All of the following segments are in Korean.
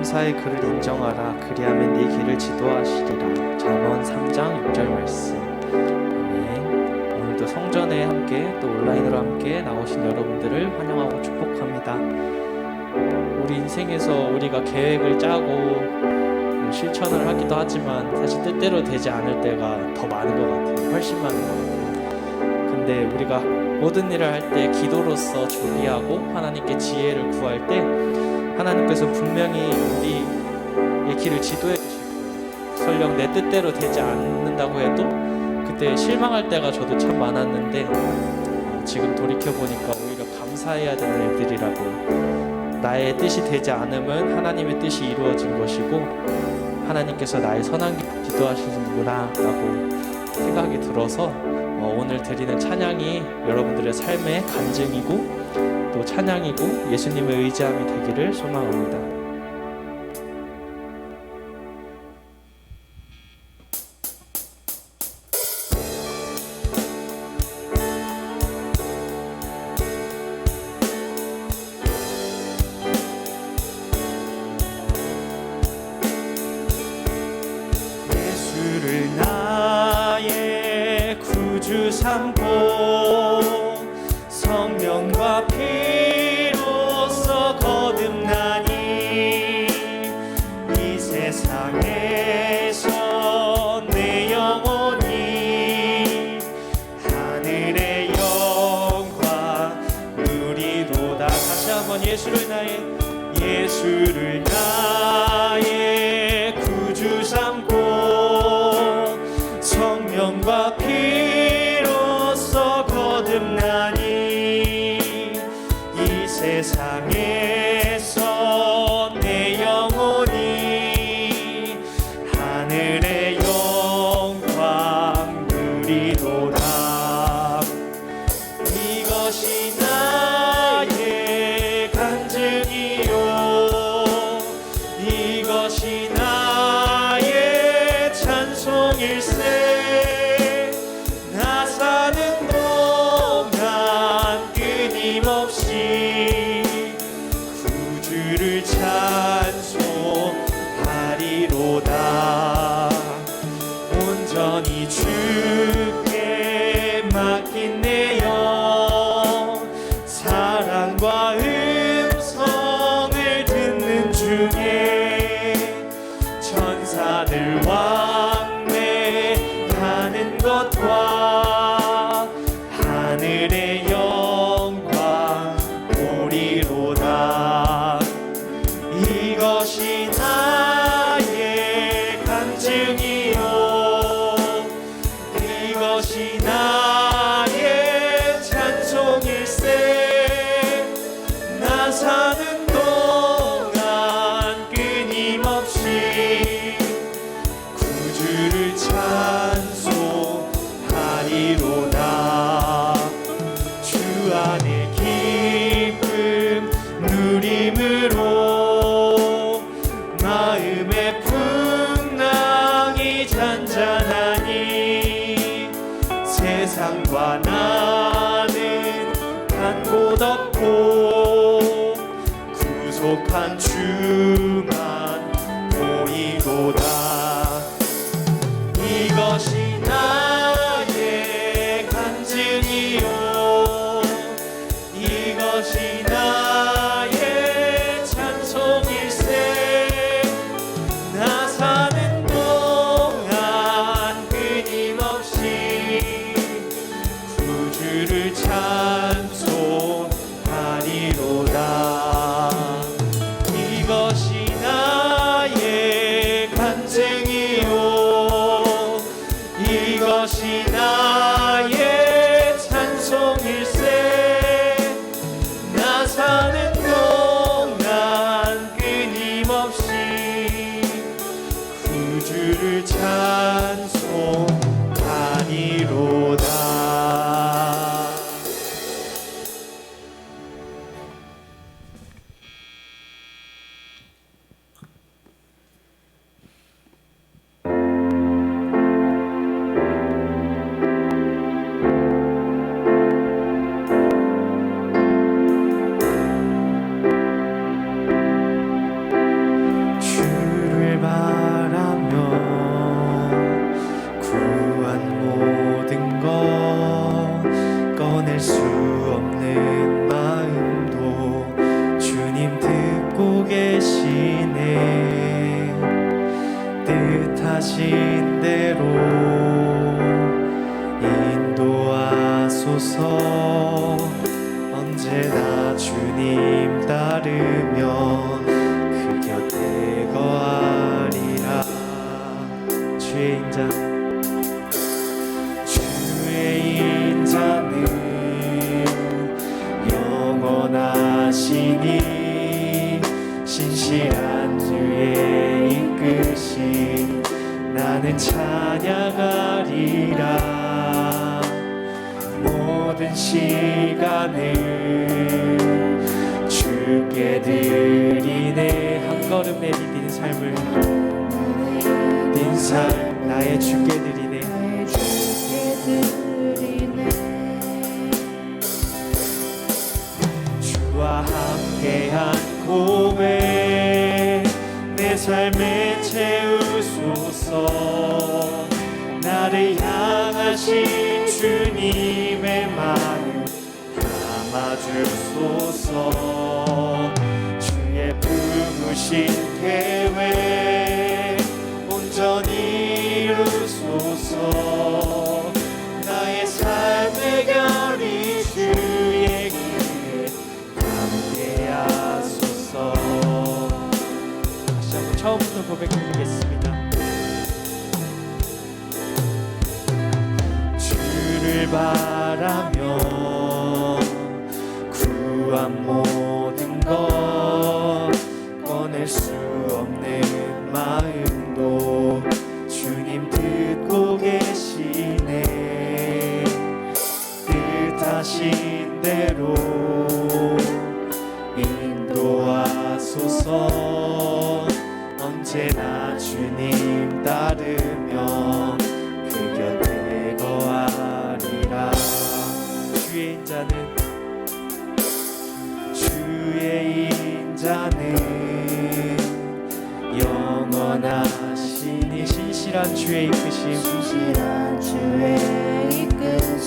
감사의 글을 인정하라. 그리하면 네 길을 지도하시리라. 잠언 3장 6절 말씀. 아멘. 오늘도 성전에 함께 또 온라인으로 함께 나오신 여러분들을 환영하고 축복합니다. 우리 인생에서 우리가 계획을 짜고 실천을 하기도 하지만 사실 뜻대로 되지 않을 때가 더 많은 것 같아요. 훨씬 많은 것 같아요. 근데 우리가 모든 일을 할 때 기도로서 준비하고 하나님께 지혜를 구할 때 하나님께서 분명히 우리의 길을 지도해 주실 거예요. 설령 내 뜻대로 되지 않는다고 해도 그때 실망할 때가 저도 참 많았는데 지금 돌이켜보니까 오히려 감사해야 되는 일들이라고. 나의 뜻이 되지 않으면 하나님의 뜻이 이루어진 것이고 하나님께서 나의 선한 길을 지도하시는구나 라고 생각이 들어서 오늘 드리는 찬양이 여러분들의 삶의 간증이고 또 찬양이고 예수님의 의지함이 되기를 소망합니다. 예수를 나의 구주 삼고 성령과 피로써 거듭나니 이 세상에서 내 영혼이 하늘의 영광 누리도다. 다시 한번 예수를 나의 구주 삼고 성령과 피로써 거듭나니 이 세상에서 내 영혼이 하늘의 영광 누리도다. 이것이 나의 간증이요 이것이 나의 찬송일세. 나 사는 동안 끊임없이 구주를 찬송하리로다. 온전히 주께 맡긴 내 영 사랑과 음성을 듣는 중에 천사들 왕래하는 것과 하늘의 영광 보리로다. 이것이 나의 간증이요 이것이 나의 찬송일세. 나 사는 동안 끊임없이 구주를 찬송하리로다. 주 안에 기쁨 누림으로 마음의 풍랑이 잔잔하니 세상과 나는 간 곳 없고 구속한 주만 보이도다. 이것이 나의 간증이요 이것이 나의 찬송일세. 나 사는 동안 끊임없이 구주를 찬송하리로다. 이것이 나의 간증이요 이것이 나의 찬송일세. 나 언제나 주님 따르며 그 곁에 거하리라. 주의 인자, 주의 인자는 영원하시니 신실한 주의 이끄심 나는 찬양하리라. 모든 시간을 주께 드리네. 한 걸음 내디딘 삶을 딘 삶 나의 주께 드리네. 주와 함께한 고백 내 삶에 채우소서. 나를 향하신 주님의 마음 담아주소서. 주의 품으신 계획 온전히 이루소서. 나의 삶의 결이 주의 길에 함께하소서. 다시 한번 처음부터 고백해드리겠습니다. 주를 바라며 구한 모든 것 꺼낼 수 없는 마음도 주님 듣고 계시네. 뜻하신 대로 인도하소서. 언제나 주님 따르며 그 곁에 거하리라. 주의 인자는 영원하시니 신실한 주의 이끄심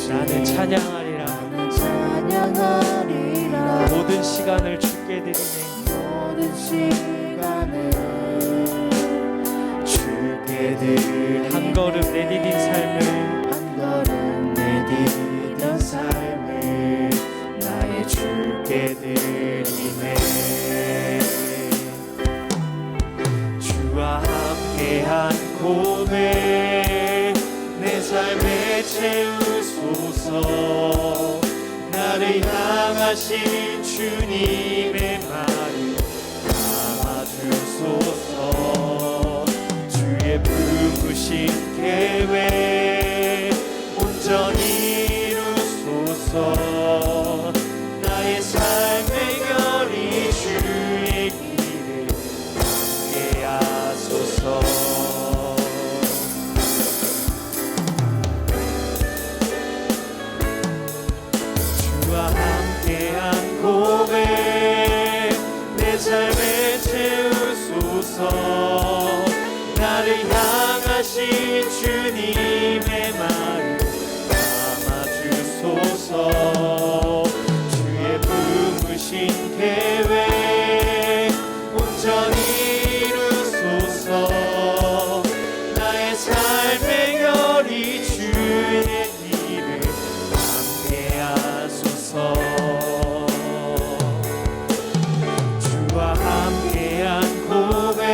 나는 찬양하리라. 모든 시간을 주께 드리네. 주께 드리네. 한 걸음 내디딘 삶을 나의 주께 드리네. 주와 함께한 고백 내 삶에 채우소서. 나를 향하신 주님의 마음 담아주소서. 주의 품으신 계획 온전히 이루소서. 나의 삶의 결이 주의 길에 함께하소서. 주와 함께한 고백 내 삶에 채우소서. 나를 향하신 주님의 마음 담아주소서. 주의 품으신 계획 온전히 이루소서. 나의 삶의 결이 주의 길을 함께하소서. 주와 함께한 고백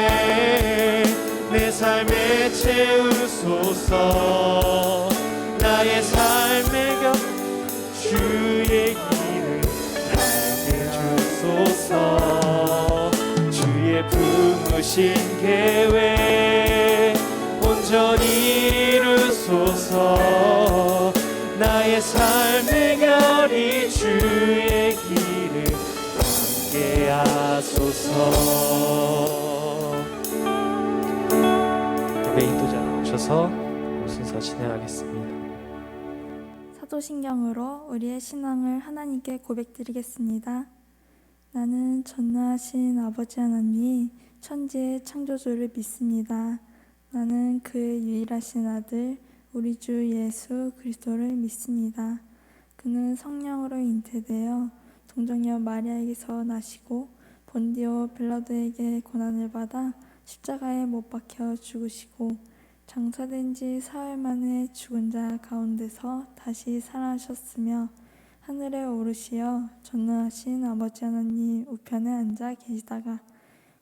내 삶에 채우소서. 나의 삶의 곁 주의 길을 알게 주소서. 주의 품으신 계획 온전히 이루소서. 나의 삶의 결이 주의 길을 함께하소서. 인도자 나오셔서 순서 진행하겠습니다. 사도신경으로 우리의 신앙을 하나님께 고백드리겠습니다. 나는 전능하신 아버지 하나님 천지의 창조주를 믿습니다. 나는 그의 유일하신 아들 우리 주 예수 그리스도를 믿습니다. 그는 성령으로 잉태되어 동정녀 마리아에게서 나시고 본디오 빌라도에게 고난을 받아 십자가에 못 박혀 죽으시고 장사된 지 사흘 만에 죽은 자 가운데서 다시 살아나셨으며 하늘에 오르시어 전능하신 아버지 하나님 우편에 앉아 계시다가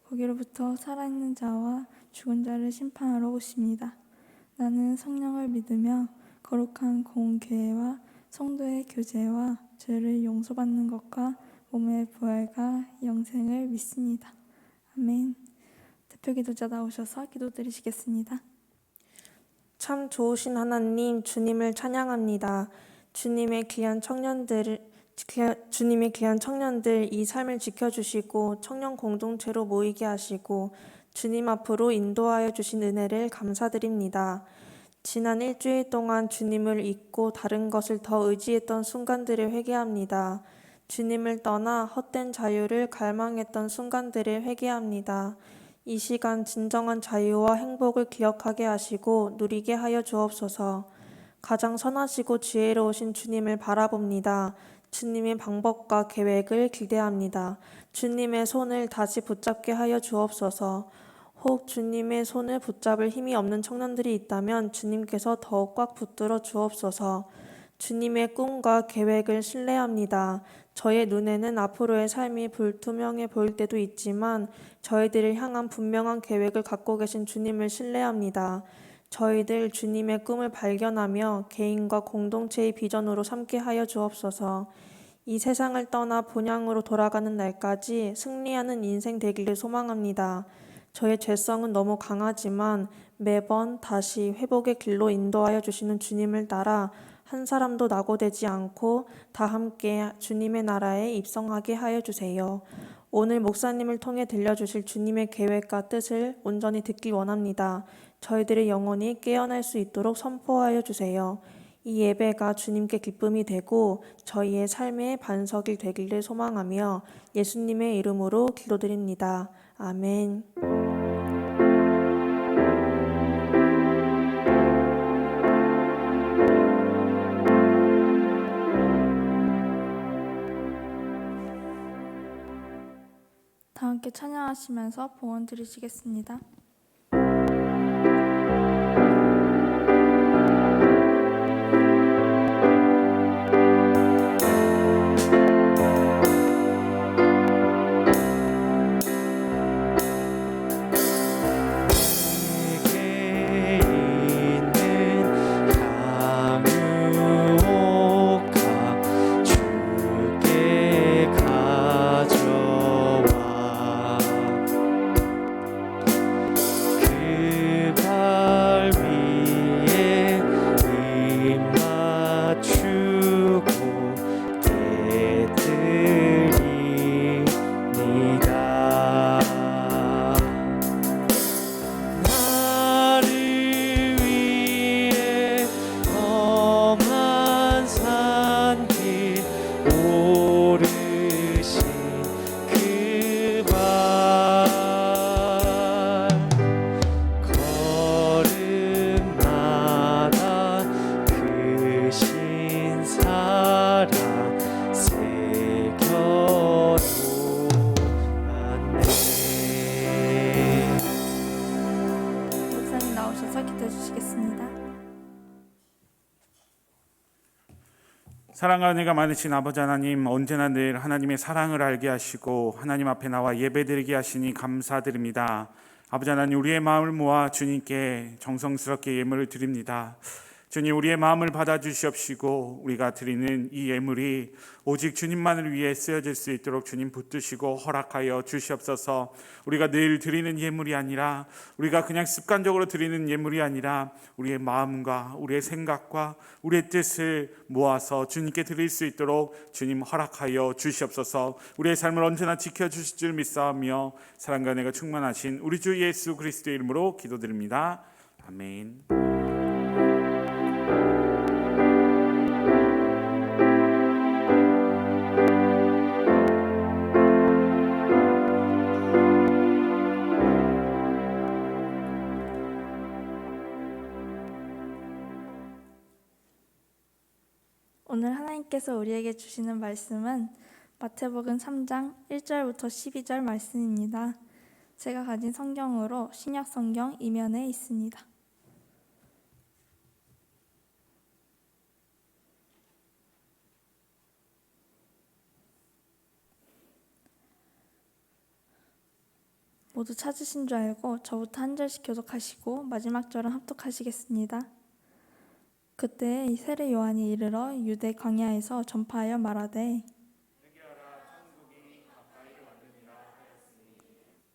거기로부터 살아있는 자와 죽은 자를 심판하러 오십니다. 나는 성령을 믿으며 거룩한 공교회와 성도의 교제와 죄를 용서받는 것과 몸의 부활과 영생을 믿습니다. 아멘. 대표 기도자 나오셔서 기도드리시겠습니다. 참 좋으신 하나님, 주님을 찬양합니다. 주님의 귀한 청년들 이 삶을 지켜주시고 청년 공동체로 모이게 하시고 주님 앞으로 인도하여 주신 은혜를 감사드립니다. 지난 일주일 동안 주님을 잊고 다른 것을 더 의지했던 순간들을 회개합니다. 주님을 떠나 헛된 자유를 갈망했던 순간들을 회개합니다. 이 시간 진정한 자유와 행복을 기억하게 하시고 누리게 하여 주옵소서. 가장 선하시고 지혜로우신 주님을 바라봅니다. 주님의 방법과 계획을 기대합니다. 주님의 손을 다시 붙잡게 하여 주옵소서. 혹 주님의 손을 붙잡을 힘이 없는 청년들이 있다면 주님께서 더욱 꽉 붙들어 주옵소서. 주님의 꿈과 계획을 신뢰합니다. 저의 눈에는 앞으로의 삶이 불투명해 보일 때도 있지만 저희들을 향한 분명한 계획을 갖고 계신 주님을 신뢰합니다. 저희들 주님의 꿈을 발견하며 개인과 공동체의 비전으로 삼게 하여 주옵소서. 이 세상을 떠나 본향으로 돌아가는 날까지 승리하는 인생 되기를 소망합니다. 저의 죄성은 너무 강하지만 매번 다시 회복의 길로 인도하여 주시는 주님을 따라 한 사람도 낙오되지 않고 다 함께 주님의 나라에 입성하게 하여 주세요. 오늘 목사님을 통해 들려주실 주님의 계획과 뜻을 온전히 듣기 원합니다. 저희들의 영혼이 깨어날 수 있도록 선포하여 주세요. 이 예배가 주님께 기쁨이 되고 저희의 삶의 반석이 되기를 소망하며 예수님의 이름으로 기도드립니다. 아멘. 다 함께 찬양하시면서 봉헌 드리시겠습니다. 목사님 나오셔서 기도해 주시겠습니다. 사랑과 은혜가 많으신 아버지 하나님, 언제나 늘 하나님의 사랑을 알게 하시고 하나님 앞에 나와 예배드리게 하시니 감사드립니다. 아버지 하나님, 우리의 마음을 모아 주님께 정성스럽게 예물을 드립니다. 주님, 우리의 마음을 받아주시옵시고 우리가 드리는 이 예물이 오직 주님만을 위해 쓰여질 수 있도록 주님 붙드시고 허락하여 주시옵소서. 우리가 늘 드리는 예물이 아니라, 우리가 그냥 습관적으로 드리는 예물이 아니라 우리의 마음과 우리의 생각과 우리의 뜻을 모아서 주님께 드릴 수 있도록 주님 허락하여 주시옵소서. 우리의 삶을 언제나 지켜주실 줄 믿사오며 사랑과 은혜가 충만하신 우리 주 예수 그리스도의 이름으로 기도드립니다. 아멘. 오늘 하나님께서 우리에게 주시는 말씀은 마태복음 3장 1절부터 12절 말씀입니다. 제가 가진 성경으로 신약 성경 이면에 있습니다. 모두 찾으신 줄 알고 저부터 한 절씩 교독하시고 마지막 절은 합독하시겠습니다. 그때 이 세례 요한이 이르러 유대 광야에서 전파하여 말하되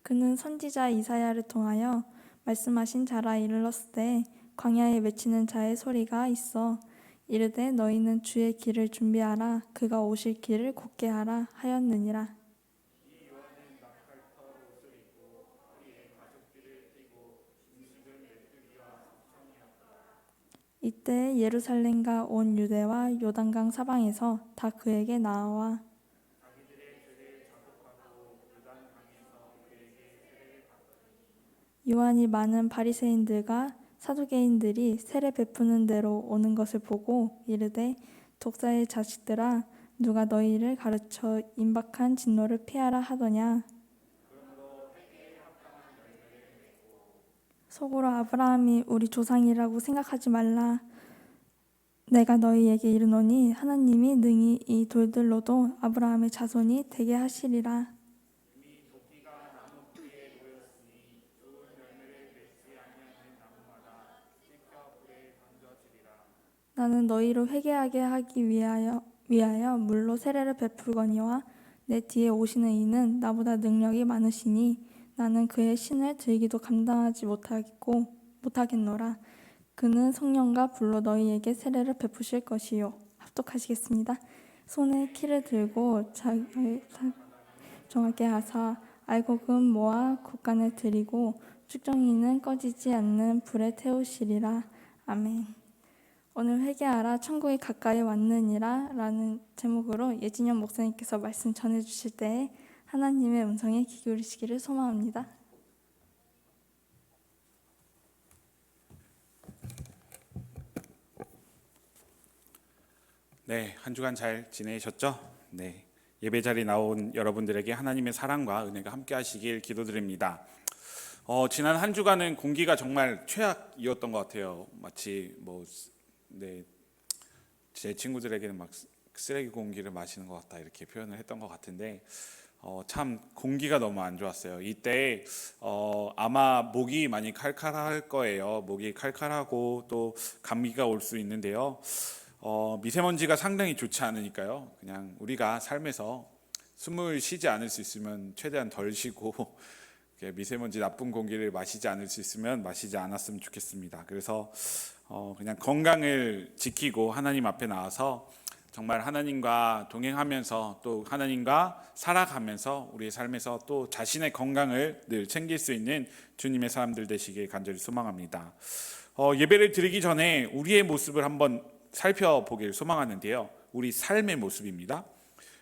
그는 선지자 이사야를 통하여 말씀하신 자라 이르렀으되 광야에 외치는 자의 소리가 있어 이르되 너희는 주의 길을 준비하라 그가 오실 길을 곧게 하라 하였느니라. 이때 예루살렘과 온 유대와 요단강 사방에서 다 그에게 나아와 요한이 많은 바리새인들과 사두개인들이 세례 베푸는 대로 오는 것을 보고 이르되 독사의 자식들아 누가 너희를 가르쳐 임박한 진노를 피하라 하더냐. 속으로 아브라함이 우리 조상이라고 생각하지 말라. 내가 너희에게 이르노니 하나님이 능히 이 돌들로도 아브라함의 자손이 되게 하시리라. 나는 너희로 회개하게 하기 위하여 물로 세례를 베풀거니와 내 뒤에 오시는 이는 나보다 능력이 많으시니 나는 그의 신을 들기도 감당하지 못하겠노라. 그는 성령과 불로 너희에게 세례를 베푸실 것이요. 합독하시겠습니다. 손에 키를 들고 정하게 하사 알곡은 모아 곡간에 들이고 쭉정이는 꺼지지 않는 불에 태우시리라. 아멘. 오늘 회개하라 천국이 가까이 왔느니라 라는 제목으로 예진영 목사님께서 말씀 전해주실 때 하나님의 음성에 귀 기울이시기를 소망합니다. 네, 한 주간 잘 지내셨죠? 네, 예배 자리 나온 여러분들에게 하나님의 사랑과 은혜가 함께 하시길 기도드립니다. 지난 한 주간은 공기가 정말 최악이었던 것 같아요. 마치 제 친구들에게는 막 쓰레기 공기를 마시는 것 같다 이렇게 표현을 했던 것 같은데 참 공기가 너무 안 좋았어요. 이때 아마 목이 많이 칼칼할 거예요. 목이 칼칼하고 또 감기가 올 수 있는데요. 미세먼지가 상당히 좋지 않으니까요. 그냥 우리가 삶에서 숨을 쉬지 않을 수 있으면 최대한 덜 쉬고 미세먼지 나쁜 공기를 마시지 않을 수 있으면 마시지 않았으면 좋겠습니다. 그래서 그냥 건강을 지키고 하나님 앞에 나와서 정말 하나님과 동행하면서 또 하나님과 살아가면서 우리의 삶에서 또 자신의 건강을 늘 챙길 수 있는 주님의 사람들 되시길 간절히 소망합니다. 예배를 드리기 전에 우리의 모습을 한번 살펴보길 소망하는데요. 우리 삶의 모습입니다.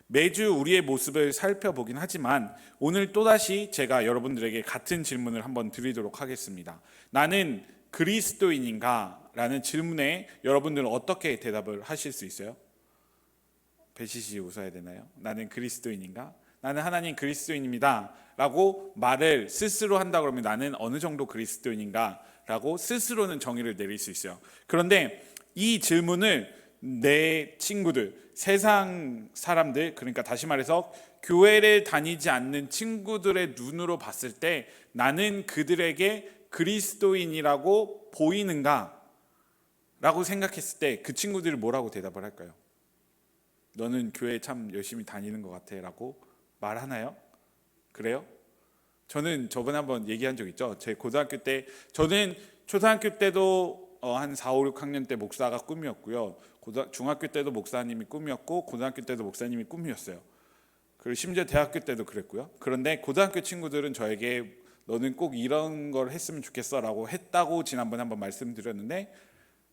매주 우리의 모습을 살펴보긴 하지만 오늘 또다시 제가 여러분들에게 같은 질문을 한번 드리도록 하겠습니다. 나는 그리스도인인가? 라는 질문에 여러분들은 어떻게 대답을 하실 수 있어요? 배시시 웃어야 되나요? 나는 그리스도인인가? 나는 하나님 그리스도인입니다 라고 말을 스스로 한다 그러면 나는 어느 정도 그리스도인인가? 라고 스스로는 정의를 내릴 수 있어요. 그런데 이 질문을 내 친구들, 세상 사람들, 그러니까 다시 말해서 교회를 다니지 않는 친구들의 눈으로 봤을 때 나는 그들에게 그리스도인이라고 보이는가? 라고 생각했을 때 그 친구들이 뭐라고 대답을 할까요? 너는 교회 참 열심히 다니는 것 같아 라고 말하나요? 그래요? 저는 저번에 한번 얘기한 적 있죠. 제 고등학교 때, 저는 초등학교 때도 한 4, 5, 6학년 때 목사가 꿈이었고요. 중학교 때도 목사님이 꿈이었고 고등학교 때도 목사님이 꿈이었어요. 그리고 심지어 대학교 때도 그랬고요. 그런데 고등학교 친구들은 저에게 너는 꼭 이런 걸 했으면 좋겠어 라고 했다고 지난번에 한번 말씀드렸는데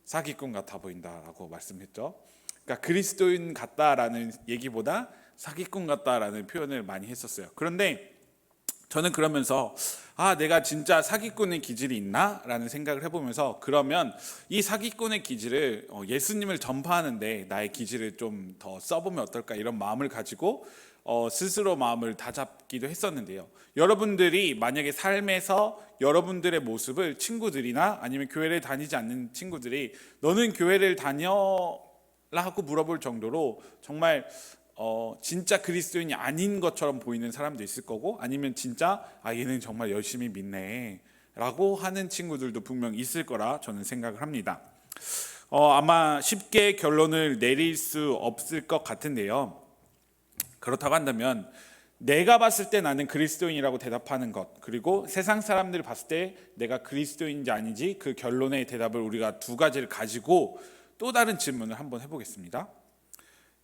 사기꾼 같아 보인다라고 말씀했죠. 그러니까 그리스도인 같다라는 얘기보다 사기꾼 같다라는 표현을 많이 했었어요. 그런데 저는 그러면서 내가 진짜 사기꾼의 기질이 있나? 라는 생각을 해보면서 그러면 이 사기꾼의 기질을 예수님을 전파하는데 나의 기질을 좀 더 써보면 어떨까 이런 마음을 가지고 스스로 마음을 다잡기도 했었는데요. 여러분들이 만약에 삶에서 여러분들의 모습을 친구들이나 아니면 교회를 다니지 않는 친구들이 너는 교회를 다녀라 하고 물어볼 정도로 정말 진짜 그리스도인이 아닌 것처럼 보이는 사람도 있을 거고, 아니면 진짜 얘는 정말 열심히 믿네 라고 하는 친구들도 분명 있을 거라 저는 생각을 합니다. 아마 쉽게 결론을 내릴 수 없을 것 같은데요. 그렇다고 한다면 내가 봤을 때 나는 그리스도인이라고 대답하는 것, 그리고 세상 사람들이 봤을 때 내가 그리스도인인지 아닌지 그 결론의 대답을 우리가 두 가지를 가지고 또 다른 질문을 한번 해보겠습니다.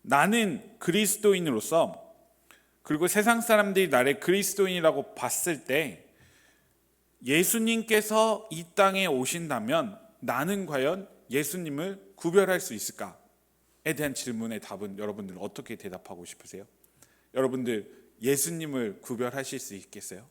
나는 그리스도인으로서, 그리고 세상 사람들이 나를 그리스도인이라고 봤을 때 예수님께서 이 땅에 오신다면 나는 과연 예수님을 구별할 수 있을까에 대한 질문의 답은 여러분들 어떻게 대답하고 싶으세요? 여러분들 예수님을 구별하실 수 있겠어요?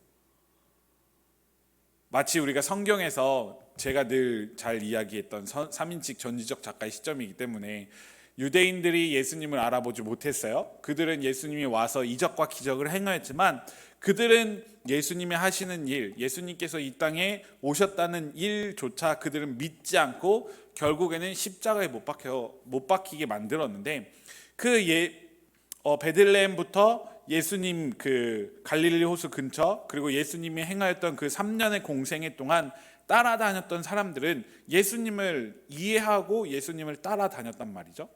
마치 우리가 성경에서 제가 늘 잘 이야기했던 3인칭 전지적 작가의 시점이기 때문에 유대인들이 예수님을 알아보지 못했어요. 그들은 예수님이 와서 이적과 기적을 행하였지만 그들은 예수님이 하시는 일, 예수님께서 이 땅에 오셨다는 일조차 그들은 믿지 않고 결국에는 십자가에 못 박히게 만들었는데, 베들레헴부터 예수님 그 갈릴리 호수 근처, 그리고 예수님이 행하였던 그 3년의 공생애 동안 따라다녔던 사람들은 예수님을 이해하고 예수님을 따라다녔단 말이죠.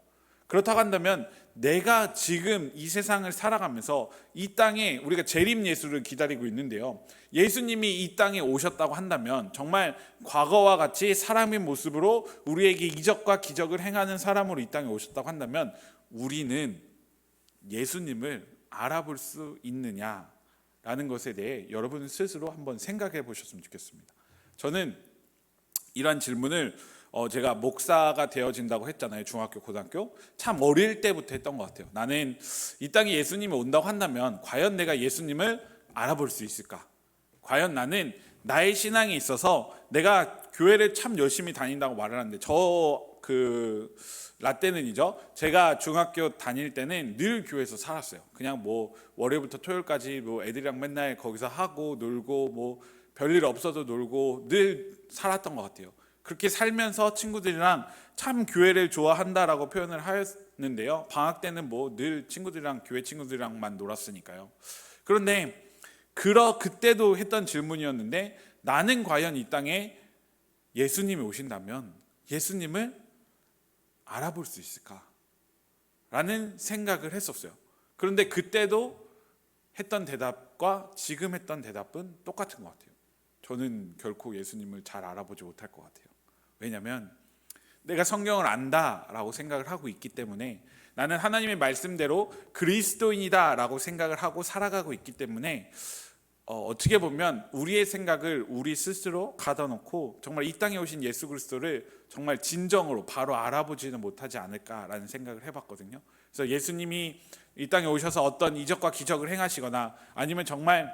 그렇다고 한다면 내가 지금 이 세상을 살아가면서 이 땅에 우리가 재림 예수를 기다리고 있는데요, 예수님이 이 땅에 오셨다고 한다면 정말 과거와 같이 사람의 모습으로 우리에게 이적과 기적을 행하는 사람으로 이 땅에 오셨다고 한다면 우리는 예수님을 알아볼 수 있느냐라는 것에 대해 여러분 스스로 한번 생각해 보셨으면 좋겠습니다. 저는 이러한 질문을 제가 목사가 되어진다고 했잖아요. 중학교, 고등학교. 참 어릴 때부터 했던 것 같아요. 나는 이 땅에 예수님이 온다고 한다면 과연 내가 예수님을 알아볼 수 있을까? 과연 나는 나의 신앙에 있어서 내가 교회를 참 열심히 다닌다고 말을 하는데, 라떼는이죠. 제가 중학교 다닐 때는 늘 교회에서 살았어요. 그냥 뭐 월요일부터 토요일까지 뭐 애들이랑 맨날 거기서 하고 놀고 뭐 별일 없어도 놀고 늘 살았던 것 같아요. 그렇게 살면서 친구들이랑 참 교회를 좋아한다라고 표현을 하였는데요. 방학 때는 뭐 늘 친구들이랑 교회 친구들이랑만 놀았으니까요. 그런데 그때도 했던 질문이었는데, 나는 과연 이 땅에 예수님이 오신다면 예수님을 알아볼 수 있을까? 라는 생각을 했었어요. 그런데 그때도 했던 대답과 지금 했던 대답은 똑같은 것 같아요. 저는 결코 예수님을 잘 알아보지 못할 것 같아요. 왜냐하면 내가 성경을 안다라고 생각을 하고 있기 때문에, 나는 하나님의 말씀대로 그리스도인이다라고 생각을 하고 살아가고 있기 때문에 어떻게 보면 우리의 생각을 우리 스스로 가둬놓고 정말 이 땅에 오신 예수 그리스도를 정말 진정으로 바로 알아보지는 못하지 않을까라는 생각을 해봤거든요. 그래서 예수님이 이 땅에 오셔서 어떤 이적과 기적을 행하시거나 아니면 정말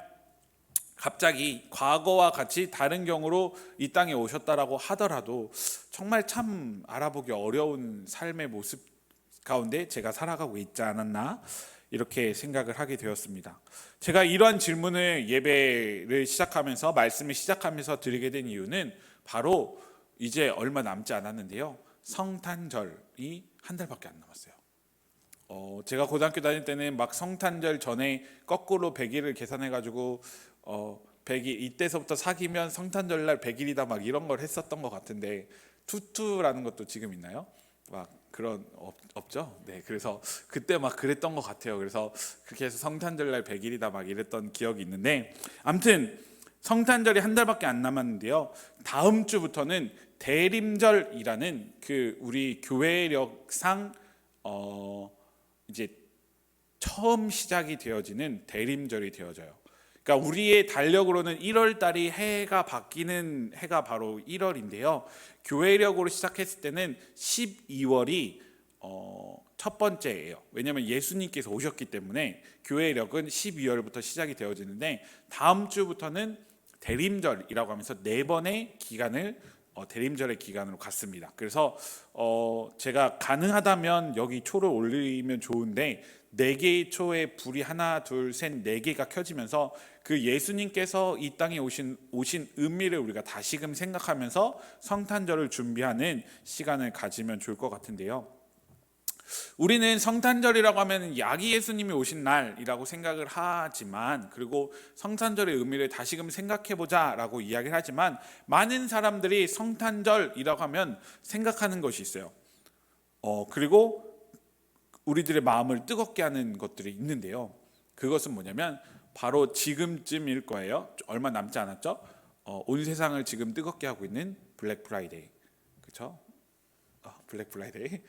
갑자기 과거와 같이 다른 경우로 이 땅에 오셨다라고 하더라도 정말 참 알아보기 어려운 삶의 모습 가운데 제가 살아가고 있지 않았나, 이렇게 생각을 하게 되었습니다. 제가 이러한 질문을 예배를 시작하면서, 말씀을 시작하면서 드리게 된 이유는 바로 이제 얼마 남지 않았는데요, 성탄절이 한 달밖에 안 남았어요. 제가 고등학교 다닐 때는 막 성탄절 전에 거꾸로 100일을 계산해가지고 100일 이때서부터 사귀면 성탄절날 100일이다 막 이런 걸 했었던 것 같은데, 투투라는 것도 지금 있나요? 막 그런 없죠? 네, 그래서 그때 막 그랬던 것 같아요. 그래서 그렇게 해서 성탄절날 100일이다 막 이랬던 기억이 있는데, 아무튼 성탄절이 한 달밖에 안 남았는데요, 다음 주부터는 대림절이라는 그 우리 교회력상 이제 처음 시작이 되어지는 대림절이 되어져요. 그러니까 우리의 달력으로는 1월 달이 해가 바뀌는 해가 바로 1월인데요. 교회력으로 시작했을 때는 12월이 첫 번째예요. 왜냐하면 예수님께서 오셨기 때문에 교회력은 12월부터 시작이 되어지는데, 다음 주부터는 대림절이라고 하면서 4번의 기간을 대림절의 기간으로 갔습니다. 그래서 제가 가능하다면 여기 초를 올리면 좋은데, 4개의 초에 불이 하나 둘 셋 4개가 켜지면서 그 예수님께서 이 땅에 오신 의미를 우리가 다시금 생각하면서 성탄절을 준비하는 시간을 가지면 좋을 것 같은데요. 우리는 성탄절이라고 하면 야기 예수님이 오신 날이라고 생각을 하지만, 그리고 성탄절의 의미를 다시금 생각해보자라고 이야기를 하지만, 많은 사람들이 성탄절이라고 하면 생각하는 것이 있어요. 그리고 우리들의 마음을 뜨겁게 하는 것들이 있는데요. 그것은 뭐냐면 바로 지금쯤일 거예요. 얼마 남지 않았죠? 온 세상을 지금 뜨겁게 하고 있는 블랙 프라이데이, 그렇죠? 블랙 프라이데이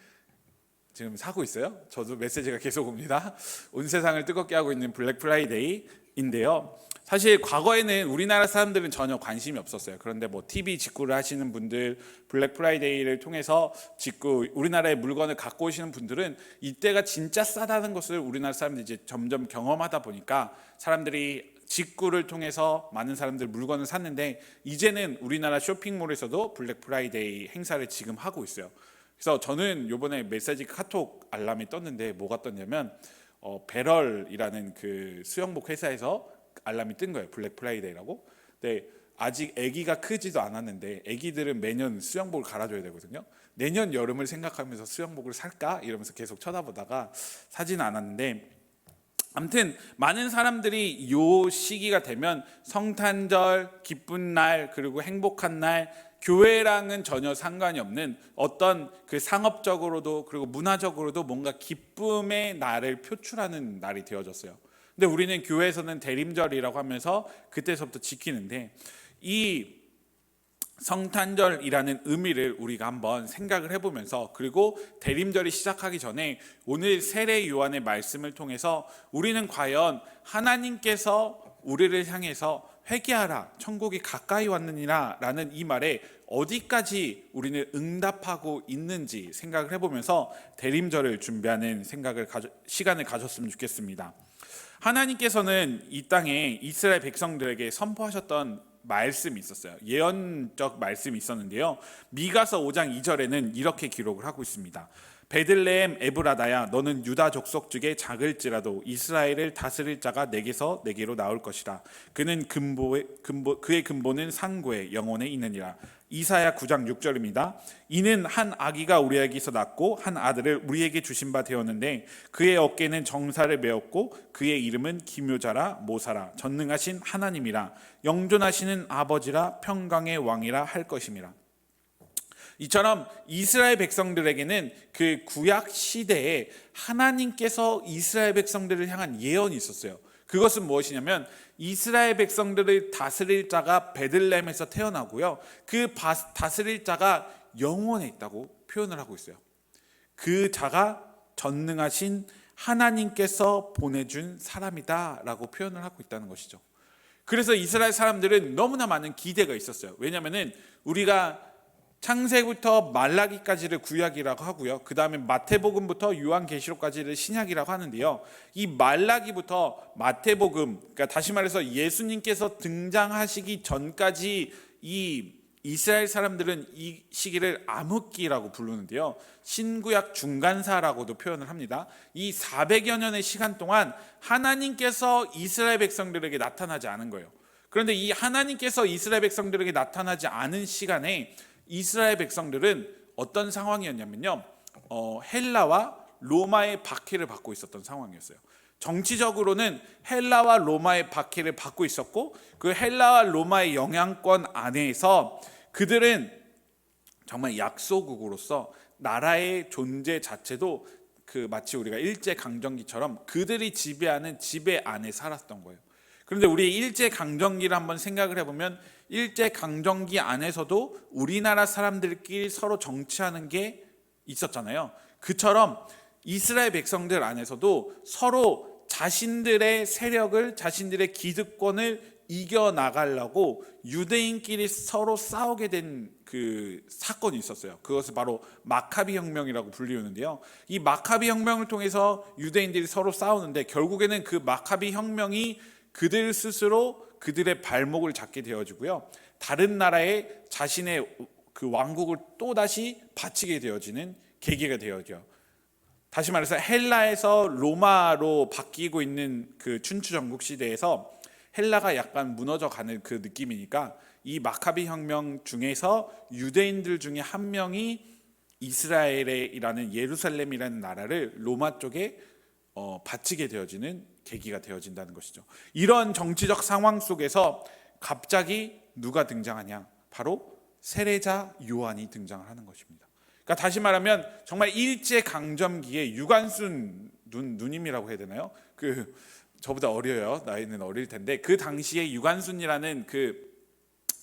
지금 사고 있어요. 저도 메시지가 계속 옵니다. 온 세상을 뜨겁게 하고 있는 블랙 프라이데이인데요. 사실 과거에는 우리나라 사람들은 전혀 관심이 없었어요. 그런데 뭐 TV 직구를 하시는 분들, 블랙 프라이데이를 통해서 직구 우리나라의 물건을 갖고 오시는 분들은 이때가 진짜 싸다는 것을 우리나라 사람들이 이제 점점 경험하다 보니까 사람들이 직구를 통해서 많은 사람들 물건을 샀는데, 이제는 우리나라 쇼핑몰에서도 블랙 프라이데이 행사를 지금 하고 있어요. 그래서 저는 요번에 메시지 카톡 알람이 떴는데 뭐가 떴냐면 배럴이라는 그 수영복 회사에서 알람이 뜬 거예요. 블랙 프라이데이라고. 근데 아직 아기가 크지도 않았는데, 아기들은 매년 수영복을 갈아줘야 되거든요. 내년 여름을 생각하면서 수영복을 살까 이러면서 계속 쳐다보다가 사지는 않았는데, 아무튼 많은 사람들이 이 시기가 되면 성탄절, 기쁜 날, 그리고 행복한 날, 교회랑은 전혀 상관이 없는 어떤 그 상업적으로도 그리고 문화적으로도 뭔가 기쁨의 날을 표출하는 날이 되어졌어요. 근데 우리는 교회에서는 대림절이라고 하면서 그때서부터 지키는데, 이 성탄절이라는 의미를 우리가 한번 생각을 해보면서, 그리고 대림절이 시작하기 전에 오늘 세례 요한의 말씀을 통해서 우리는 과연 하나님께서 우리를 향해서 회개하라, 천국이 가까이 왔느니라 라는 이 말에 어디까지 우리는 응답하고 있는지 생각을 해보면서 대림절을 준비하는 시간을 가졌으면 좋겠습니다. 하나님께서는 이 땅에 이스라엘 백성들에게 선포하셨던 말씀이 있었어요. 예언적 말씀이 있었는데요. 미가서 5장 2절에는 이렇게 기록을 하고 있습니다. 베들레헴 에브라다야, 너는 유다 족속 중에 작을지라도 이스라엘을 다스릴 자가 내게서 내게로 나올 것이라. 그는 그의 근본은 상고에 영원에 있느니라. 이사야 9장 6절입니다. 이는 한 아기가 우리에게서 낳고 한 아들을 우리에게 주신 바 되었는데, 그의 어깨는 정사를 메었고 그의 이름은 기묘자라 모사라 전능하신 하나님이라 영존하시는 아버지라 평강의 왕이라 할 것임이라. 이처럼 이스라엘 백성들에게는 그 구약 시대에 하나님께서 이스라엘 백성들을 향한 예언이 있었어요. 그것은 무엇이냐면 이스라엘 백성들을 다스릴 자가 베들레헴에서 태어나고요, 그 다스릴 자가 영원에 있다고 표현을 하고 있어요. 그 자가 전능하신 하나님께서 보내준 사람이다 라고 표현을 하고 있다는 것이죠. 그래서 이스라엘 사람들은 너무나 많은 기대가 있었어요. 왜냐하면 우리가 창세부터 말라기까지를 구약이라고 하고요, 그 다음에 마태복음부터 요한계시록까지를 신약이라고 하는데요, 이 말라기부터 마태복음, 그러니까 다시 말해서 예수님께서 등장하시기 전까지 이 이스라엘 사람들은 이 시기를 암흑기라고 부르는데요, 신구약 중간사라고도 표현을 합니다. 이 400여 년의 시간 동안 하나님께서 이스라엘 백성들에게 나타나지 않은 거예요. 그런데 이 하나님께서 이스라엘 백성들에게 나타나지 않은 시간에 이스라엘 백성들은 어떤 상황이었냐면요, 헬라와 로마의 박해를 받고 있었던 상황이었어요. 정치적으로는 헬라와 로마의 박해를 받고 있었고, 그 헬라와 로마의 영향권 안에서 그들은 정말 약소국으로서 나라의 존재 자체도 마치 우리가 일제강점기처럼 그들이 지배하는 지배 안에 살았던 거예요. 그런데 우리 일제강점기를 한번 생각을 해보면, 일제강점기 안에서도 우리나라 사람들끼리 서로 정치하는 게 있었잖아요. 그처럼 이스라엘 백성들 안에서도 서로 자신들의 세력을, 자신들의 기득권을 이겨나가려고 유대인끼리 서로 싸우게 된 그 사건이 있었어요. 그것을 바로 마카비 혁명이라고 불리우는데요, 이 마카비 혁명을 통해서 유대인들이 서로 싸우는데, 결국에는 그 마카비 혁명이 그들 스스로 그들의 발목을 잡게 되어지고요, 다른 나라에 자신의 그 왕국을 또다시 바치게 되어지는 계기가 되어져. 다시 말해서 헬라에서 로마로 바뀌고 있는 그 춘추 전국 시대에서 헬라가 약간 무너져 가는 그 느낌이니까, 이 마카비 혁명 중에서 유대인들 중에 한 명이 이스라엘이라는 예루살렘이라는 나라를 로마 쪽에 바치게 되어지는 계기가 되어진다는 것이죠. 이런 정치적 상황 속에서 갑자기 누가 등장하냐? 바로 세례자 요한이 등장을 하는 것입니다. 그러니까 다시 말하면 정말 일제 강점기의 유관순 누님이라고 해야 되나요? 저보다 어려요. 나이는 어릴 텐데 그 당시에 유관순이라는 그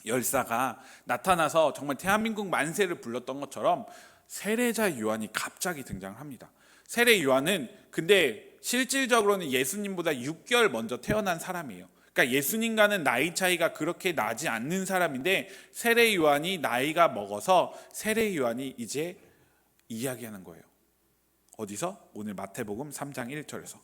열사가 나타나서 정말 대한민국 만세를 불렀던 것처럼 세례자 요한이 갑자기 등장을 합니다. 세례 요한은 근데 실질적으로는 예수님보다 6개월 먼저 태어난 사람이에요. 그러니까 예수님과는 나이 차이가 그렇게 나지 않는 사람인데 세례 요한이 나이가 먹어서 세례 요한이 이제 이야기하는 거예요. 어디서? 오늘 마태복음 3장 1절에서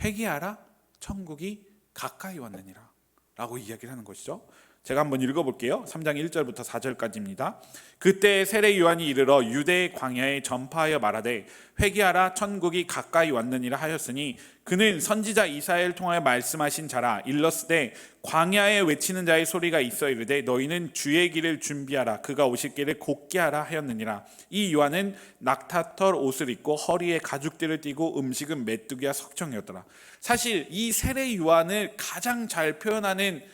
회개하라 천국이 가까이 왔느니라 라고 이야기를 하는 것이죠. 제가 한번 읽어볼게요. 3장 1절부터 4절까지입니다. 그때 세례 요한이 이르러 유대 광야에 전파하여 말하되 회개하라 천국이 가까이 왔느니라 하였으니 그는 선지자 이사야를 통하여 말씀하신 자라. 일렀으되 광야에 외치는 자의 소리가 있어 이르되 너희는 주의 길을 준비하라 그가 오실 길을 곧게 하라 하였느니라. 이 요한은 낙타털 옷을 입고 허리에 가죽띠를 띠고 음식은 메뚜기와 석청이었더라. 사실 이 세례 요한을 가장 잘 표현하는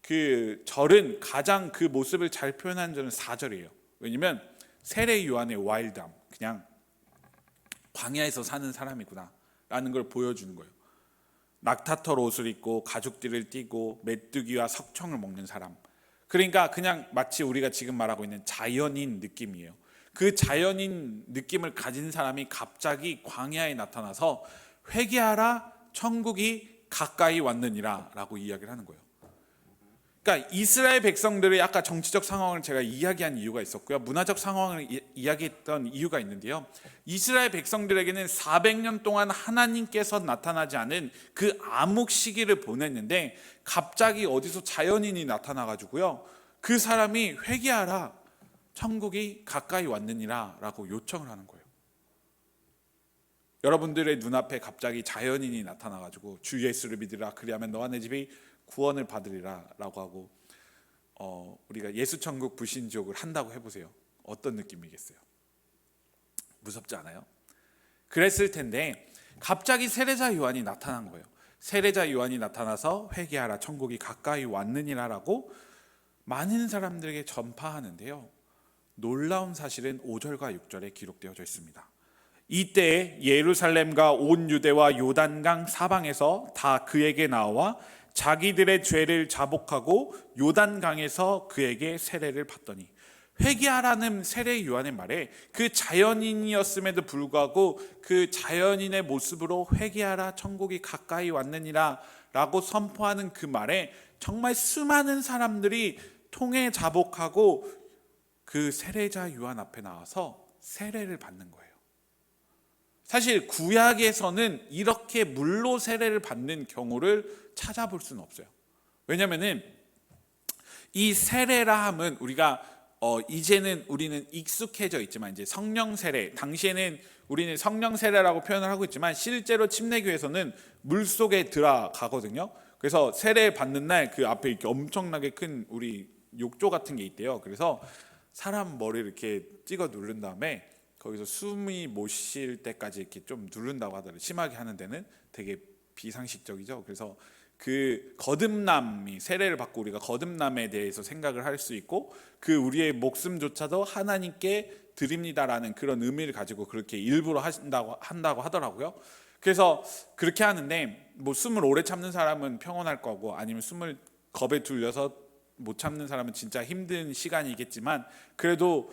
그 절은 가장 그 모습을 잘 표현하는 절은 4절이에요. 왜냐면 세례 요한의 와일드함, 그냥 광야에서 사는 사람이구나 라는 걸 보여주는 거예요. 낙타털 옷을 입고 가죽띠를 띠고 메뚜기와 석청을 먹는 사람. 그러니까 그냥 마치 우리가 지금 말하고 있는 자연인 느낌이에요. 그 자연인 느낌을 가진 사람이 갑자기 광야에 나타나서 회개하라 천국이 가까이 왔느니라 라고 이야기를 하는 거예요. 그러니까 이스라엘 백성들의 아까 정치적 상황을 제가 이야기한 이유가 있었고요. 문화적 상황을 이야기했던 이유가 있는데요. 이스라엘 백성들에게는 400년 동안 하나님께서 나타나지 않은 그 암흑 시기를 보냈는데 갑자기 어디서 자연인이 나타나가지고요. 그 사람이 회개하라 천국이 가까이 왔느니라 라고 요청을 하는 거예요. 여러분들의 눈앞에 갑자기 자연인이 나타나가지고 주 예수를 믿으라 그리하면 너와 내 집이 구원을 받으리라 라고 하고 우리가 예수 천국 불신지옥을 한다고 해보세요. 어떤 느낌이겠어요? 무섭지 않아요? 그랬을 텐데 갑자기 세례자 요한이 나타난 거예요. 세례자 요한이 나타나서 회개하라 천국이 가까이 왔느니라 라고 많은 사람들에게 전파하는데요. 놀라운 사실은 5절과 6절에 기록되어져 있습니다. 이때 예루살렘과 온 유대와 요단강 사방에서 다 그에게 나와 자기들의 죄를 자복하고 요단강에서 그에게 세례를 받더니 회개하라는 세례 요한의 말에 그 자연인이었음에도 불구하고 그 자연인의 모습으로 회개하라 천국이 가까이 왔느니라 라고 선포하는 그 말에 정말 수많은 사람들이 통해 자복하고 그 세례자 요한 앞에 나와서 세례를 받는 거예요. 사실 구약에서는 이렇게 물로 세례를 받는 경우를 찾아볼 수는 없어요. 왜냐하면 이 세례라 함은 우리가 이제는 우리는 익숙해져 있지만 이제 성령 세례, 당시에는 우리는 성령 세례라고 표현을 하고 있지만 실제로 침례교에서는 물 속에 들어가거든요. 그래서 세례 받는 날 그 앞에 이렇게 엄청나게 큰 우리 욕조 같은 게 있대요. 그래서 사람 머리를 이렇게 찍어 누른 다음에 거기서 숨이 못 쉴 때까지 이렇게 좀 누른다고 하더라고요. 심하게 하는 데는 되게 비상식적이죠. 그래서 그 거듭남이 세례를 받고 우리가 거듭남에 대해서 생각을 할 수 있고 그 우리의 목숨조차도 하나님께 드립니다라는 그런 의미를 가지고 그렇게 일부러 한다고 하더라고요. 그래서 그렇게 하는데 뭐 숨을 오래 참는 사람은 평온할 거고 아니면 숨을 겁에 뚫려서 못 참는 사람은 진짜 힘든 시간이겠지만 그래도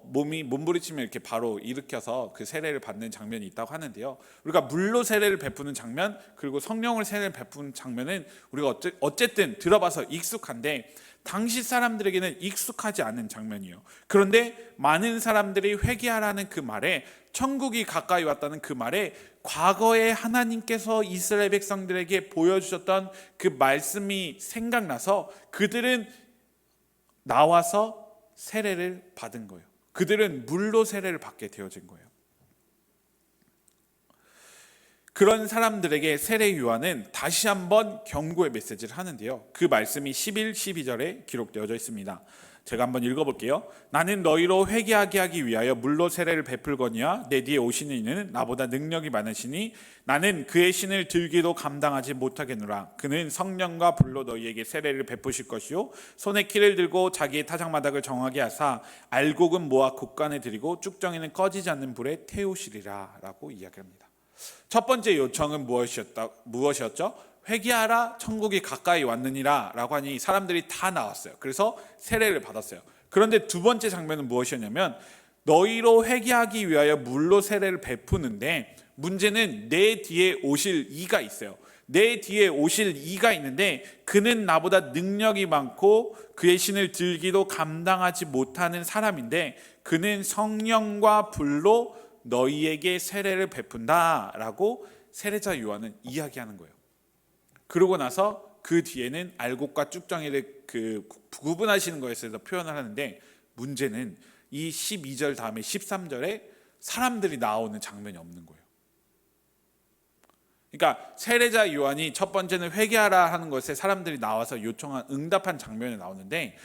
몸이 몸부림치면 이렇게 바로 일으켜서 그 세례를 받는 장면이 있다고 하는데요. 우리가 물로 세례를 베푸는 장면 그리고 성령을 세례를 베푸는 장면은 우리가 어쨌든 들어봐서 익숙한데 당시 사람들에게는 익숙하지 않은 장면이에요. 그런데 많은 사람들이 회개하라는 그 말에 천국이 가까이 왔다는 그 말에 과거에 하나님께서 이스라엘 백성들에게 보여주셨던 그 말씀이 생각나서 그들은 나와서 세례를 받은 거예요. 그들은 물로 세례를 받게 되어진 거예요. 그런 사람들에게 세례 요한은 다시 한번 경고의 메시지를 하는데요. 그 말씀이 11, 12절에 기록되어져 있습니다. 제가 한번 읽어볼게요. 나는 너희로 회개하게 하기 위하여 물로 세례를 베풀거니와 내 뒤에 오시는 이는 나보다 능력이 많으시니 나는 그의 신을 들기도 감당하지 못하겠노라. 그는 성령과 불로 너희에게 세례를 베푸실 것이요 손에 키를 들고 자기의 타작마닥을 정하게 하사 알곡은 모아 곡간에 들이고 쭉정이는 꺼지지 않는 불에 태우시리라 라고 이야기합니다. 첫 번째 요청은 무엇이었죠? 회개하라, 천국이 가까이 왔느니라 라고 하니 사람들이 다 나왔어요. 그래서 세례를 받았어요. 그런데 두 번째 장면은 무엇이었냐면 너희로 회개하기 위하여 물로 세례를 베푸는데 문제는 내 뒤에 오실 이가 있어요. 내 뒤에 오실 이가 있는데 그는 나보다 능력이 많고 그의 신을 들기도 감당하지 못하는 사람인데 그는 성령과 불로 너희에게 세례를 베푼다 라고 세례자 요한은 이야기하는 거예요. 그러고 나서 그 뒤에는 알곡과 쭉정이를 구분하시는 것에 대해서 표현을 하는데 문제는 이 12절 다음에 13절에 사람들이 나오는 장면이 없는 거예요. 그러니까 세례자 요한이 첫 번째는 회개하라 하는 것에 사람들이 나와서 요청한 응답한 장면이 나오는데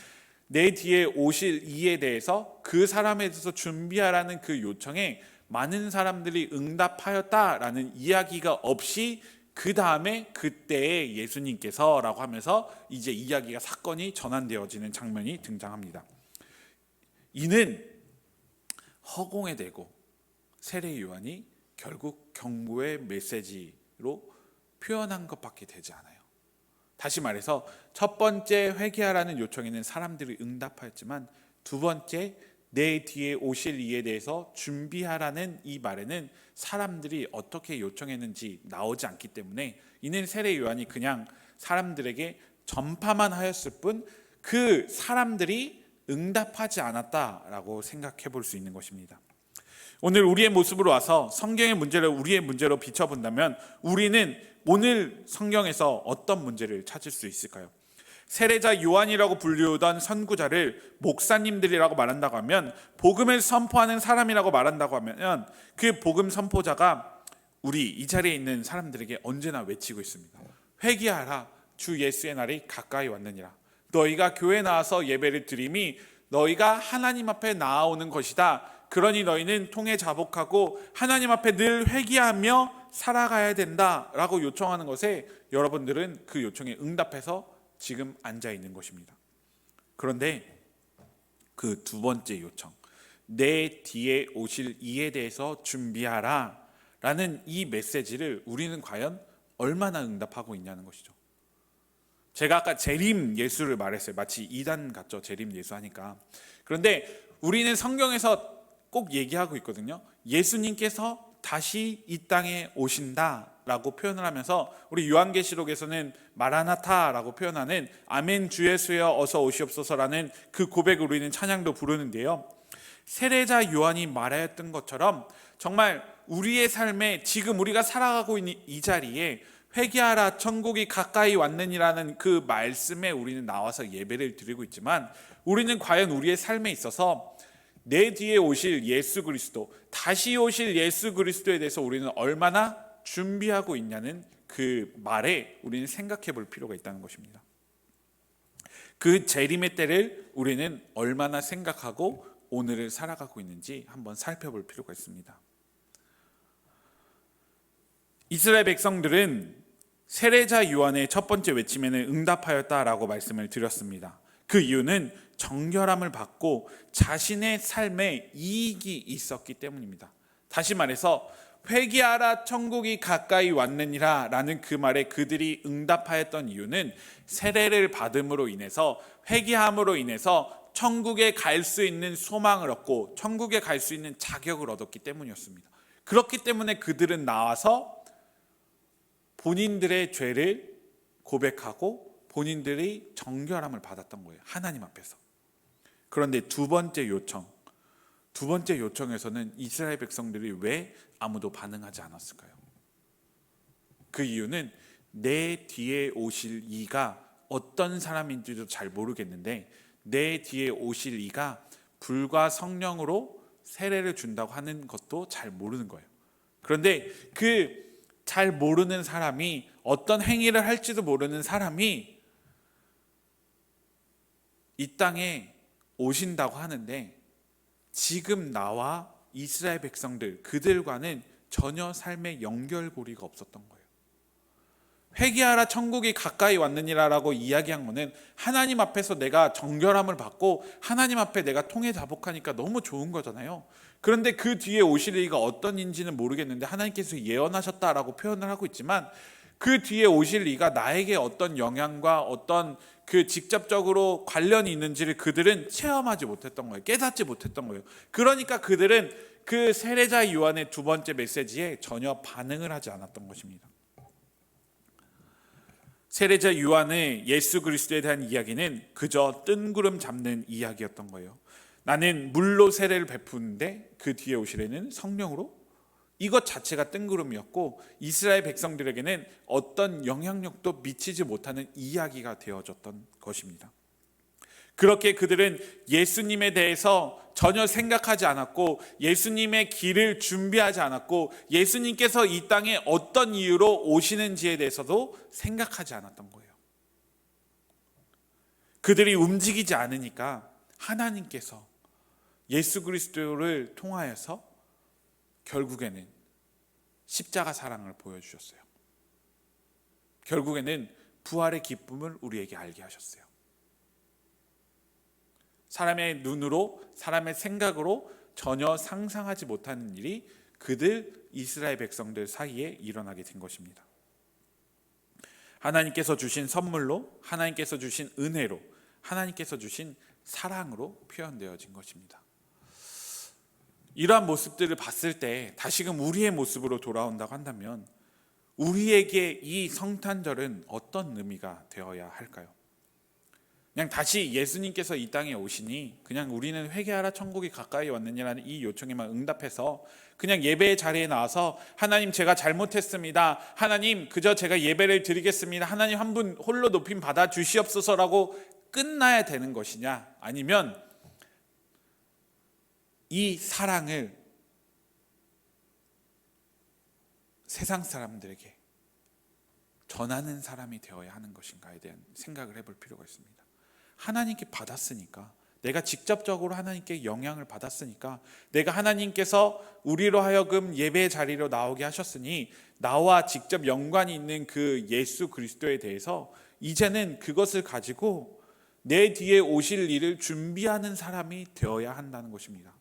내 뒤에 오실 이에 대해서 그 사람에 대해서 준비하라는 그 요청에 많은 사람들이 응답하였다라는 이야기가 없이 그 다음에 그때의 예수님께서 라고 하면서 이제 이야기가 사건이 전환되어지는 장면이 등장합니다. 이는 허공에 대고 세례 요한이 결국 경고의 메시지로 표현한 것밖에 되지 않아요. 다시 말해서 첫 번째 회개하라는 요청에는 사람들이 응답하였지만 두 번째 내 뒤에 오실 이에 대해서 준비하라는 이 말에는 사람들이 어떻게 요청했는지 나오지 않기 때문에 이는 세례 요한이 그냥 사람들에게 전파만 하였을 뿐 그 사람들이 응답하지 않았다라고 생각해 볼 수 있는 것입니다. 오늘 우리의 모습으로 와서 성경의 문제를 우리의 문제로 비춰본다면 우리는 오늘 성경에서 어떤 문제를 찾을 수 있을까요? 세례자 요한이라고 불리우던 선구자를 목사님들이라고 말한다고 하면 복음을 선포하는 사람이라고 말한다고 하면 그 복음 선포자가 우리 이 자리에 있는 사람들에게 언제나 외치고 있습니다. 회개하라, 주 예수의 날이 가까이 왔느니라. 너희가 교회에 나와서 예배를 드림이 너희가 하나님 앞에 나아오는 것이다. 그러니 너희는 통해 자복하고 하나님 앞에 늘 회개하며 살아가야 된다라고 요청하는 것에 여러분들은 그 요청에 응답해서 지금 앉아 있는 것입니다. 그런데 그 두 번째 요청, 내 뒤에 오실 이에 대해서 준비하라 라는 이 메시지를 우리는 과연 얼마나 응답하고 있냐는 것이죠. 제가 아까 재림 예수를 말했어요. 마치 이단 같죠, 재림 예수 하니까. 그런데 우리는 성경에서 꼭 얘기하고 있거든요. 예수님께서 다시 이 땅에 오신다라고 표현을 하면서 우리 요한계시록에서는 마라나타라고 표현하는 아멘 주 예수여 어서 오시옵소서라는 그 고백을 우리는 찬양도 부르는데요. 세례자 요한이 말하였던 것처럼 정말 우리의 삶에 지금 우리가 살아가고 있는 이 자리에 회개하라 천국이 가까이 왔느니라는 그 말씀에 우리는 나와서 예배를 드리고 있지만 우리는 과연 우리의 삶에 있어서 내 뒤에 오실 예수 그리스도, 다시 오실 예수 그리스도에 대해서 우리는 얼마나 준비하고 있냐는 그 말에 우리는 생각해 볼 필요가 있다는 것입니다. 그 재림의 때를 우리는 얼마나 생각하고 오늘을 살아가고 있는지 한번 살펴볼 필요가 있습니다. 이스라엘 백성들은 세례자 요한의 첫 번째 외침에는 응답하였다라고 말씀을 드렸습니다. 그 이유는 정결함을 받고 자신의 삶에 이익이 있었기 때문입니다. 다시 말해서 회개하라 천국이 가까이 왔느니라 라는 그 말에 그들이 응답하였던 이유는 세례를 받음으로 인해서 회개함으로 인해서 천국에 갈 수 있는 소망을 얻고 천국에 갈 수 있는 자격을 얻었기 때문이었습니다. 그렇기 때문에 그들은 나와서 본인들의 죄를 고백하고 본인들이 정결함을 받았던 거예요. 하나님 앞에서. 그런데 두 번째 요청에서는 이스라엘 백성들이 왜 아무도 반응하지 않았을까요? 그 이유는 내 뒤에 오실 이가 어떤 사람인지도 잘 모르겠는데 내 뒤에 오실 이가 불과 성령으로 세례를 준다고 하는 것도 잘 모르는 거예요. 그런데 그 잘 모르는 사람이 어떤 행위를 할지도 모르는 사람이 이 땅에 오신다고 하는데 지금 나와 이스라엘 백성들 그들과는 전혀 삶의 연결고리가 없었던 거예요. 회개하라 천국이 가까이 왔느니라라고 이야기한 거는 하나님 앞에서 내가 정결함을 받고 하나님 앞에 내가 통해 자복하니까 너무 좋은 거잖아요. 그런데 그 뒤에 오실 일이 어떤 인지는 모르겠는데 하나님께서 예언하셨다라고 표현을 하고 있지만 그 뒤에 오실 이가 나에게 어떤 영향과 어떤 그 직접적으로 관련이 있는지를 그들은 체험하지 못했던 거예요. 깨닫지 못했던 거예요. 그러니까 그들은 그 세례자 요한의 두 번째 메시지에 전혀 반응을 하지 않았던 것입니다. 세례자 요한의 예수 그리스도에 대한 이야기는 그저 뜬구름 잡는 이야기였던 거예요. 나는 물로 세례를 베푸는데 그 뒤에 오시려는 성령으로, 이것 자체가 뜬구름이었고 이스라엘 백성들에게는 어떤 영향력도 미치지 못하는 이야기가 되어졌던 것입니다. 그렇게 그들은 예수님에 대해서 전혀 생각하지 않았고 예수님의 길을 준비하지 않았고 예수님께서 이 땅에 어떤 이유로 오시는지에 대해서도 생각하지 않았던 거예요. 그들이 움직이지 않으니까 하나님께서 예수 그리스도를 통하여서 결국에는 십자가 사랑을 보여주셨어요. 결국에는 부활의 기쁨을 우리에게 알게 하셨어요. 사람의 눈으로, 사람의 생각으로 전혀 상상하지 못하는 일이 그들 이스라엘 백성들 사이에 일어나게 된 것입니다. 하나님께서 주신 선물로, 하나님께서 주신 은혜로, 하나님께서 주신 사랑으로 표현되어진 것입니다. 이러한 모습들을 봤을 때 다시금 우리의 모습으로 돌아온다고 한다면 우리에게 이 성탄절은 어떤 의미가 되어야 할까요? 그냥 다시 예수님께서 이 땅에 오시니 그냥 우리는 회개하라 천국이 가까이 왔느냐라는 이 요청에만 응답해서 그냥 예배의 자리에 나와서 하나님 제가 잘못했습니다, 하나님 그저 제가 예배를 드리겠습니다, 하나님 한 분 홀로 높임 받아 주시옵소서라고 끝나야 되는 것이냐, 아니면 이 사랑을 세상 사람들에게 전하는 사람이 되어야 하는 것인가에 대한 생각을 해볼 필요가 있습니다. 하나님께 받았으니까, 내가 직접적으로 하나님께 영향을 받았으니까, 내가 하나님께서 우리로 하여금 예배의 자리로 나오게 하셨으니 나와 직접 연관이 있는 그 예수 그리스도에 대해서 이제는 그것을 가지고 내 뒤에 오실 일을 준비하는 사람이 되어야 한다는 것입니다.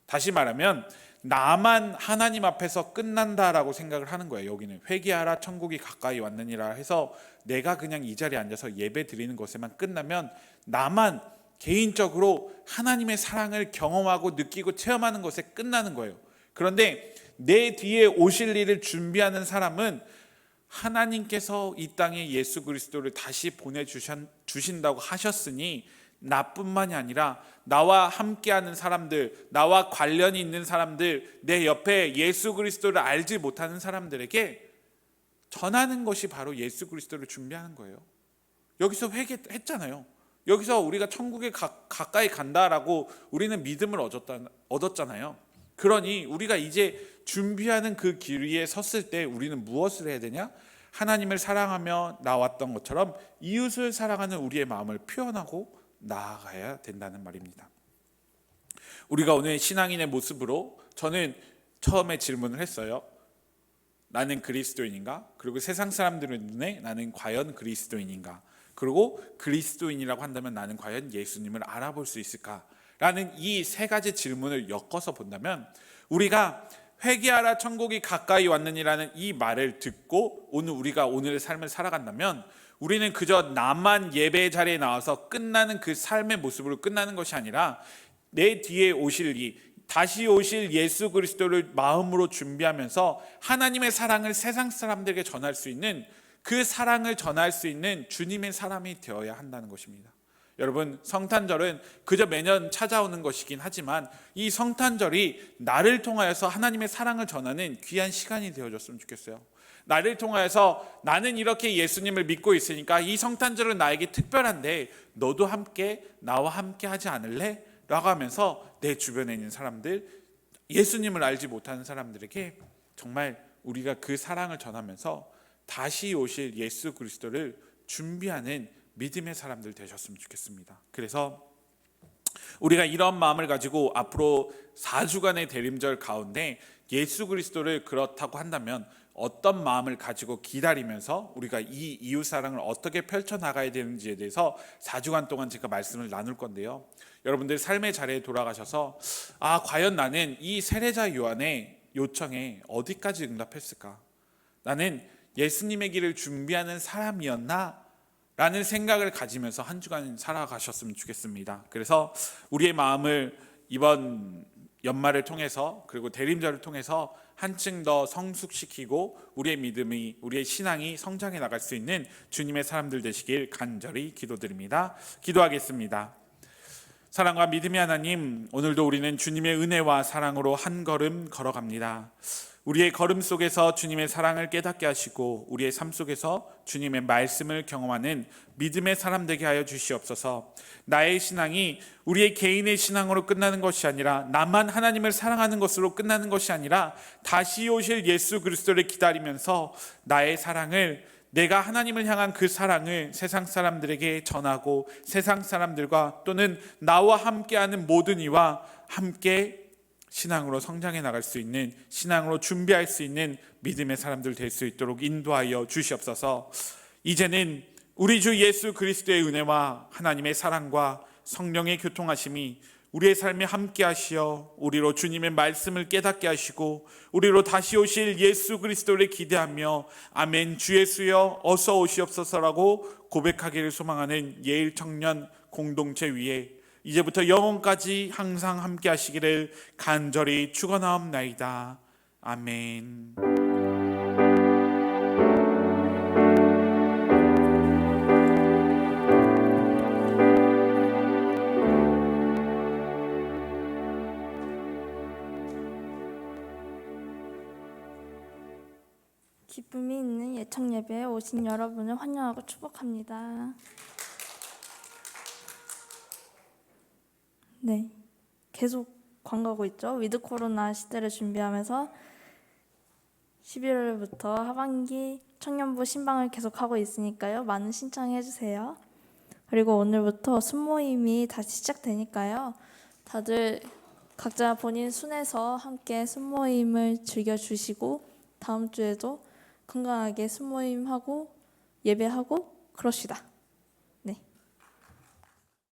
다시 말하면 나만 하나님 앞에서 끝난다라고 생각을 하는 거예요. 여기는 회개하라 천국이 가까이 왔느니라 해서 내가 그냥 이 자리에 앉아서 예배 드리는 것에만 끝나면 나만 개인적으로 하나님의 사랑을 경험하고 느끼고 체험하는 것에 끝나는 거예요. 그런데 내 뒤에 오실 일을 준비하는 사람은 하나님께서 이 땅에 예수 그리스도를 다시 보내주신다고 하셨으니 나뿐만이 아니라 나와 함께하는 사람들, 나와 관련이 있는 사람들, 내 옆에 예수 그리스도를 알지 못하는 사람들에게 전하는 것이 바로 예수 그리스도를 준비하는 거예요. 여기서 회개했잖아요. 여기서 우리가 천국에 가까이 간다라고 우리는 믿음을 얻었잖아요. 그러니 우리가 이제 준비하는 그 길 위에 섰을 때 우리는 무엇을 해야 되냐? 하나님을 사랑하며 나왔던 것처럼 이웃을 사랑하는 우리의 마음을 표현하고 나아가야 된다는 말입니다. 우리가 오늘 신앙인의 모습으로, 저는 처음에 질문을 했어요. 나는 그리스도인인가? 그리고 세상 사람들의 눈에 나는 과연 그리스도인인가? 그리고 그리스도인이라고 한다면 나는 과연 예수님을 알아볼 수 있을까? 라는 이 세 가지 질문을 엮어서 본다면 우리가 회개하라 천국이 가까이 왔느니라는 이 말을 듣고 우리가 오늘의 삶을 살아간다면 우리는 그저 나만 예배의 자리에 나와서 끝나는 그 삶의 모습으로 끝나는 것이 아니라 내 뒤에 오실 다시 오실 예수 그리스도를 마음으로 준비하면서 하나님의 사랑을 세상 사람들에게 전할 수 있는, 그 사랑을 전할 수 있는 주님의 사람이 되어야 한다는 것입니다. 여러분, 성탄절은 그저 매년 찾아오는 것이긴 하지만 이 성탄절이 나를 통하여서 하나님의 사랑을 전하는 귀한 시간이 되어줬으면 좋겠어요. 나를 통하여서 나는 이렇게 예수님을 믿고 있으니까 이 성탄절은 나에게 특별한데 너도 함께 나와 함께 하지 않을래? 라고 하면서 내 주변에 있는 사람들, 예수님을 알지 못하는 사람들에게 정말 우리가 그 사랑을 전하면서 다시 오실 예수 그리스도를 준비하는 믿음의 사람들 되셨으면 좋겠습니다. 그래서 우리가 이런 마음을 가지고 앞으로 4주간의 대림절 가운데 예수 그리스도를 그렇다고 한다면 어떤 마음을 가지고 기다리면서 우리가 이 이웃 사랑을 어떻게 펼쳐나가야 되는지에 대해서 4주간 동안 제가 말씀을 나눌 건데요. 여러분들 삶의 자리에 돌아가셔서 과연 나는 이 세례자 요한의 요청에 어디까지 응답했을까? 나는 예수님의 길을 준비하는 사람이었나? 라는 생각을 가지면서 한 주간 살아가셨으면 좋겠습니다. 그래서 우리의 마음을 이번 연말을 통해서 그리고 대림절을 통해서 한층 더 성숙시키고 우리의 믿음이, 우리의 신앙이 성장해 나갈 수 있는 주님의 사람들 되시길 간절히 기도드립니다. 기도하겠습니다. 사랑과 믿음의 하나님, 오늘도 우리는 주님의 은혜와 사랑으로 한 걸음 걸어갑니다. 우리의 걸음 속에서 주님의 사랑을 깨닫게 하시고 우리의 삶 속에서 주님의 말씀을 경험하는 믿음의 사람 되게 하여 주시옵소서. 나의 신앙이 우리의 개인의 신앙으로 끝나는 것이 아니라 나만 하나님을 사랑하는 것으로 끝나는 것이 아니라 다시 오실 예수 그리스도를 기다리면서 나의 사랑을, 내가 하나님을 향한 그 사랑을 세상 사람들에게 전하고 세상 사람들과 또는 나와 함께하는 모든 이와 함께 신앙으로 성장해 나갈 수 있는, 신앙으로 준비할 수 있는 믿음의 사람들 될 수 있도록 인도하여 주시옵소서. 이제는 우리 주 예수 그리스도의 은혜와 하나님의 사랑과 성령의 교통하심이 우리의 삶에 함께 하시어 우리로 주님의 말씀을 깨닫게 하시고 우리로 다시 오실 예수 그리스도를 기대하며 아멘 주 예수여 어서 오시옵소서라고 고백하기를 소망하는 예일 청년 공동체 위에 이제부터 영원까지 항상 함께 하시기를 간절히 축원하옵나이다. 아멘. 기쁨이 있는 예청 예배에 오신 여러분을 환영하고 축복합니다. 네, 계속 광고하고 있죠. 위드 코로나 시대를 준비하면서 11월부터 하반기 청년부 신방을 계속하고 있으니까요. 많은 신청해 주세요. 그리고 오늘부터 순모임이 다시 시작되니까요. 다들 각자 본인 순에서 함께 순모임을 즐겨주시고 다음 주에도 건강하게 순모임하고 예배하고 그럽시다.